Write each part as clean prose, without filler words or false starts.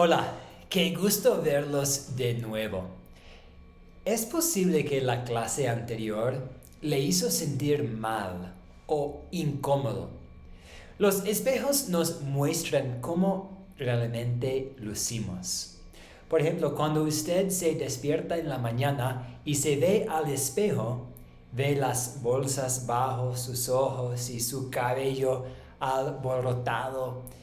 Hola, qué gusto verlos de nuevo. ¿Es posible que la clase anterior le hizo sentir mal o incómodo? Los espejos nos muestran cómo realmente lucimos. Por ejemplo, cuando usted se despierta en la mañana y se ve al espejo, ve las bolsas bajo sus ojos y su cabello alborotado.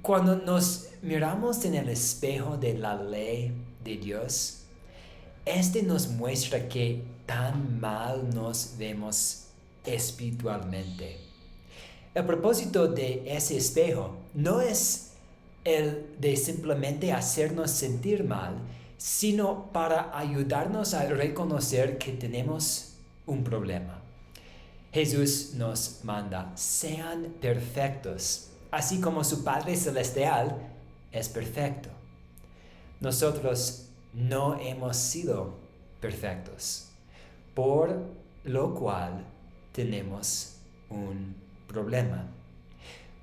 Cuando nos miramos en el espejo de la ley de Dios, este nos muestra que tan mal nos vemos espiritualmente. El propósito de ese espejo no es el de simplemente hacernos sentir mal, sino para ayudarnos a reconocer que tenemos un problema. Jesús nos manda, sean perfectos, así como su Padre Celestial es perfecto. Nosotros no hemos sido perfectos, por lo cual tenemos un problema.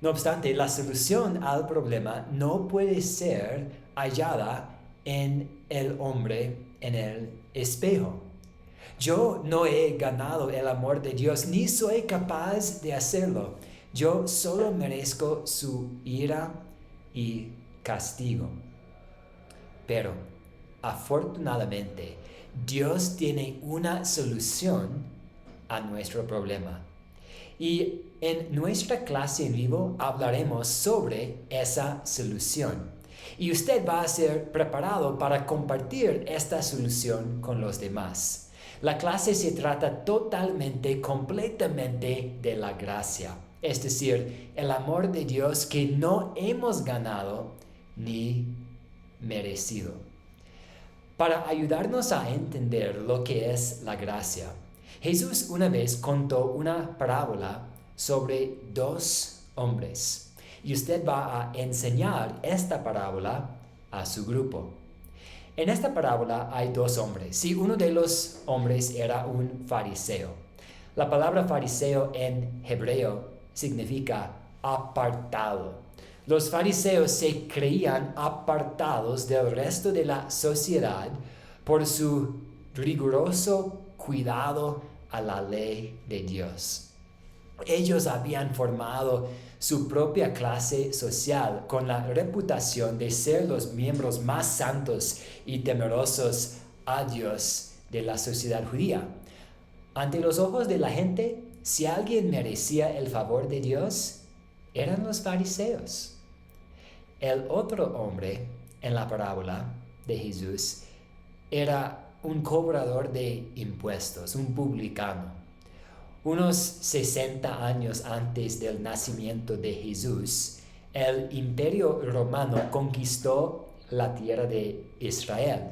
No obstante, la solución al problema no puede ser hallada en el hombre en el espejo. Yo no he ganado el amor de Dios, ni soy capaz de hacerlo. Yo solo merezco su ira y castigo. Pero, afortunadamente, Dios tiene una solución a nuestro problema. Y en nuestra clase en vivo hablaremos sobre esa solución. Y usted va a ser preparado para compartir esta solución con los demás. La clase se trata totalmente, completamente de la gracia, es decir, el amor de Dios que no hemos ganado ni merecido. Para ayudarnos a entender lo que es la gracia, Jesús una vez contó una parábola sobre dos hombres y usted va a enseñar esta parábola a su grupo. En esta parábola hay dos hombres y uno de los hombres era un fariseo. La palabra fariseo en hebreo significa apartado. Los fariseos se creían apartados del resto de la sociedad por su riguroso cuidado a la ley de Dios. Ellos habían formado su propia clase social con la reputación de ser los miembros más santos y temerosos a Dios de la sociedad judía. Ante los ojos de la gente, si alguien merecía el favor de Dios, eran los fariseos. El otro hombre en la parábola de Jesús era un cobrador de impuestos, un publicano. Unos 60 años antes del nacimiento de Jesús, el Imperio Romano conquistó la tierra de Israel.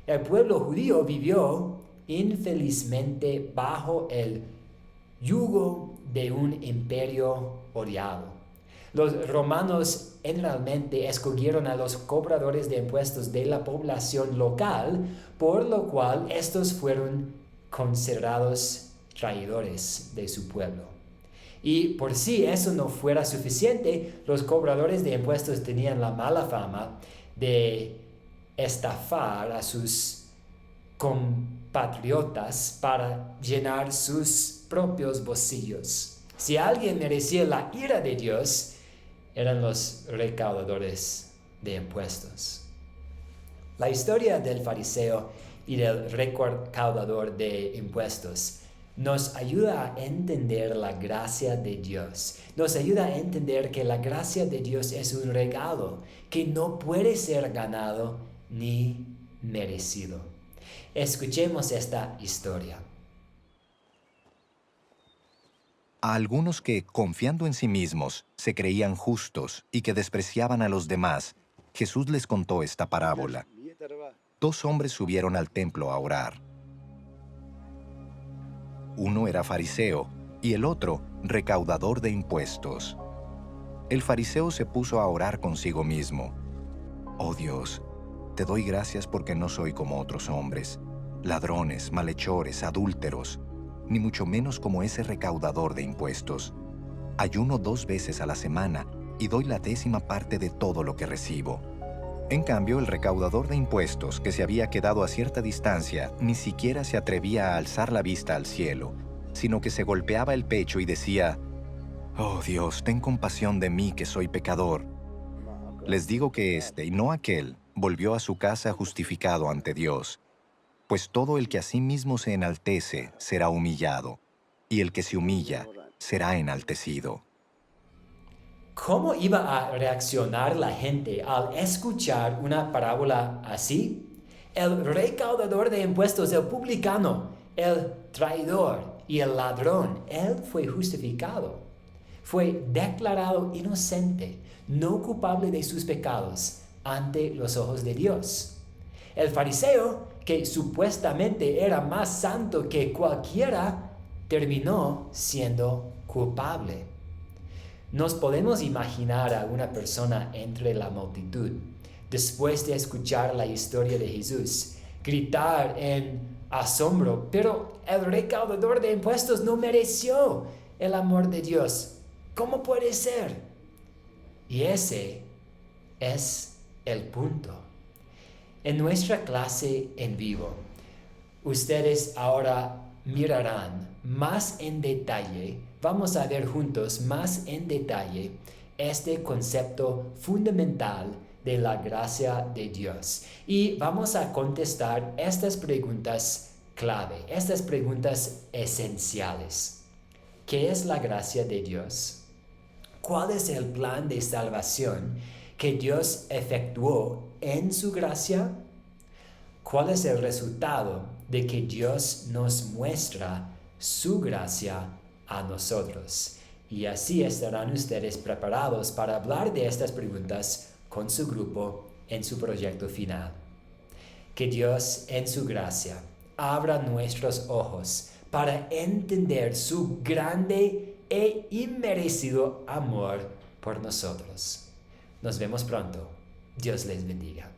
El pueblo judío vivió infelizmente bajo el yugo de un imperio odiado. Los romanos generalmente escogieron a los cobradores de impuestos de la población local, por lo cual estos fueron considerados traidores de su pueblo. Y por si eso no fuera suficiente, los cobradores de impuestos tenían la mala fama de estafar a sus compatriotas para llenar sus propios bolsillos. Si alguien merecía la ira de Dios, eran los recaudadores de impuestos. La historia del fariseo y del recaudador de impuestos nos ayuda a entender la gracia de Dios. Nos ayuda a entender que la gracia de Dios es un regalo que no puede ser ganado ni merecido. Escuchemos esta historia. A algunos que, confiando en sí mismos, se creían justos y que despreciaban a los demás, Jesús les contó esta parábola. Dos hombres subieron al templo a orar. Uno era fariseo y el otro recaudador de impuestos. El fariseo se puso a orar consigo mismo. Oh Dios, te doy gracias porque no soy como otros hombres, ladrones, malhechores, adúlteros, ni mucho menos como ese recaudador de impuestos. Ayuno 2 veces a la semana y doy la 10ª parte de todo lo que recibo. En cambio, el recaudador de impuestos, que se había quedado a cierta distancia, ni siquiera se atrevía a alzar la vista al cielo, sino que se golpeaba el pecho y decía: «Oh Dios, ten compasión de mí, que soy pecador». Les digo que este, y no aquel, volvió a su casa justificado ante Dios. Pues todo el que a sí mismo se enaltece será humillado, y el que se humilla será enaltecido. ¿Cómo iba a reaccionar la gente al escuchar una parábola así? El recaudador de impuestos, el publicano, el traidor y el ladrón, él fue justificado. Fue declarado inocente, no culpable de sus pecados ante los ojos de Dios. El fariseo, que supuestamente era más santo que cualquiera, terminó siendo culpable. Nos podemos imaginar a una persona entre la multitud, después de escuchar la historia de Jesús, gritar en asombro: «Pero el recaudador de impuestos no mereció el amor de Dios. ¿Cómo puede ser?». Y ese es el punto. En nuestra clase en vivo, ustedes ahora mirarán más en detalle, vamos a ver juntos más en detalle este concepto fundamental de la gracia de Dios. Y vamos a contestar estas preguntas clave, estas preguntas esenciales. ¿Qué es la gracia de Dios? ¿Cuál es el plan de salvación que Dios efectuó en su gracia? ¿Cuál es el resultado de que Dios nos muestra su gracia a nosotros? Y así estarán ustedes preparados para hablar de estas preguntas con su grupo en su proyecto final. Que Dios, en su gracia, abra nuestros ojos para entender su grande e inmerecido amor por nosotros. Nos vemos pronto. Dios les bendiga.